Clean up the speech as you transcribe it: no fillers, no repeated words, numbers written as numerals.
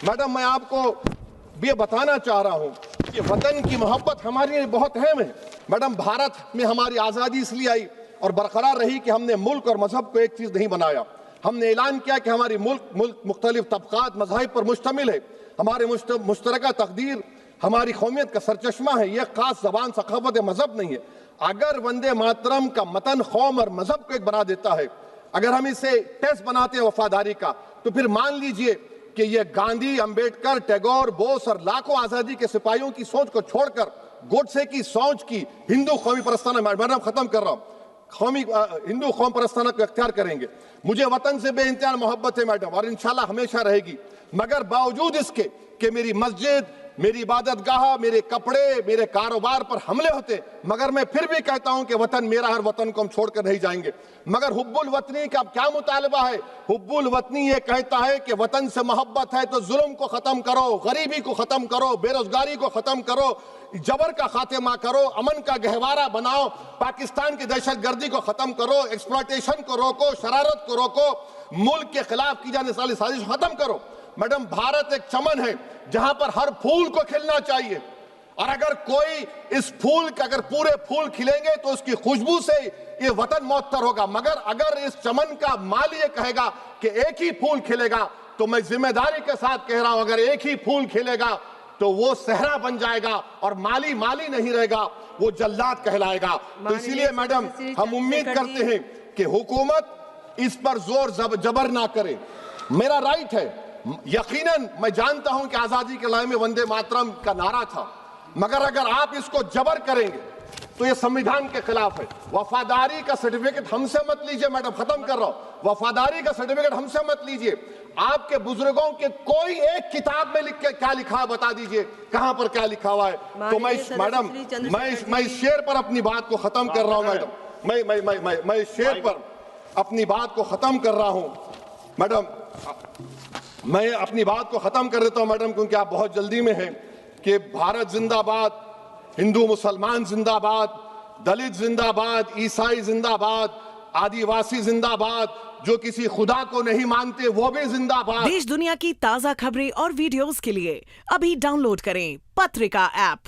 Madam, मैं आपको ये बताना चाह रहा हूं कि वतन की मोहब्बत हमारे लिए बहुत अहम है। मैडम, भारत में हमारी आज़ादी इसलिए आई और बरकरार रही कि हमने मुल्क और मजहब को एक चीज़ नहीं बनाया। हमने ऐलान किया कि हमारी मुल्क मुख्तलिफ तबकात मज़ाहिब पर मुश्तमिल है। हमारे मुश्तरका तकदीर हमारी कौमियत का सरचश्मा है। यह खास जबान, सखावत, मजहब नहीं है। अगर वंदे मातरम का मतन कौम और मजहब को एक बना देता है, अगर हम इसे टेस्ट बनाते हैं वफादारी का, तो फिर मान लीजिए कि यह गांधी, अंबेडकर, टैगोर, बोस और लाखों आजादी के सिपाहियों की सोच को छोड़कर गोडसे की सोच की हिंदू कौमी परस्ताना, मैडम खत्म कर रहा हूं, हिंदू कौम परस्ताना को अख्तियार करेंगे। मुझे वतन से बेइंतहा मोहब्बत है मैडम, और इंशाल्लाह हमेशा रहेगी। मगर बावजूद इसके कि मेरी मस्जिद, मेरी इबादत गाह, मेरे कपड़े, मेरे कारोबार पर हमले होते, मगर मैं फिर भी कहता हूं कि वतन मेरा, हर वतन को हम छोड़कर नहीं जाएंगे। मगर हुब्बुल वतनी का क्या मुतालबा है? हुब्बुल वतनी ये कहता है कि वतन से मोहब्बत है तो जुल्म को खत्म करो, गरीबी को खत्म करो, बेरोजगारी को खत्म करो, जबर का खात्मा करो, अमन का गहवारा बनाओ, पाकिस्तान की दहशतगर्दी को खत्म करो, एक्सप्लॉयटेशन को रोको, शरारत को रोको, मुल्क के खिलाफ की जाने वाली साजिश खत्म करो। मैडम, भारत एक चमन है जहां पर हर फूल को खिलना चाहिए, और अगर कोई इस फूल के, अगर पूरे फूल खिलेंगे तो उसकी खुशबू से ये वतन मौतर होगा। मगर अगर इस चमन का माली ये कहेगा कि एक ही फूल खिलेगा, तो मैं जिम्मेदारी के साथ कह रहा हूं, अगर एक ही फूल खिलेगा तो वो सहरा बन जाएगा और माली माली नहीं रहेगा, वो जल्लाद कहलाएगा। तो इसीलिए मैडम, हम उम्मीद करते हैं कि हुकूमत इस पर जोर जबर ना करे। मेरा राइट है, यकीनन मैं जानता हूं कि आजादी के लड़ाई में वंदे मातरम का नारा था, मगर अगर आप इसको जबर करेंगे तो ये संविधान के खिलाफ है। वफादारी का सर्टिफिकेट हमसे मत लीजिए मैडम, खत्म कर रहा हूं। वफादारी का सर्टिफिकेट हमसे मत लीजिए। आपके बुजुर्गों के कोई एक किताब में लिख के क्या लिखा है बता दीजिए, कहां पर क्या लिखा हुआ है। तो मैं मैडम, मैं इस शेर पर अपनी बात को खत्म कर रहा हूं मैडम, मैं इस शेर पर अपनी बात को खत्म कर रहा हूं मैडम, मैं अपनी बात को खत्म कर देता हूं मैडम, क्योंकि आप बहुत जल्दी में हैं। कि भारत जिंदाबाद, हिंदू मुसलमान जिंदाबाद, दलित जिंदाबाद, ईसाई जिंदाबाद, आदिवासी जिंदाबाद, जो किसी खुदा को नहीं मानते वो भी जिंदाबाद। देश दुनिया की ताजा खबरें और वीडियोस के लिए अभी डाउनलोड करें पत्रिका ऐप।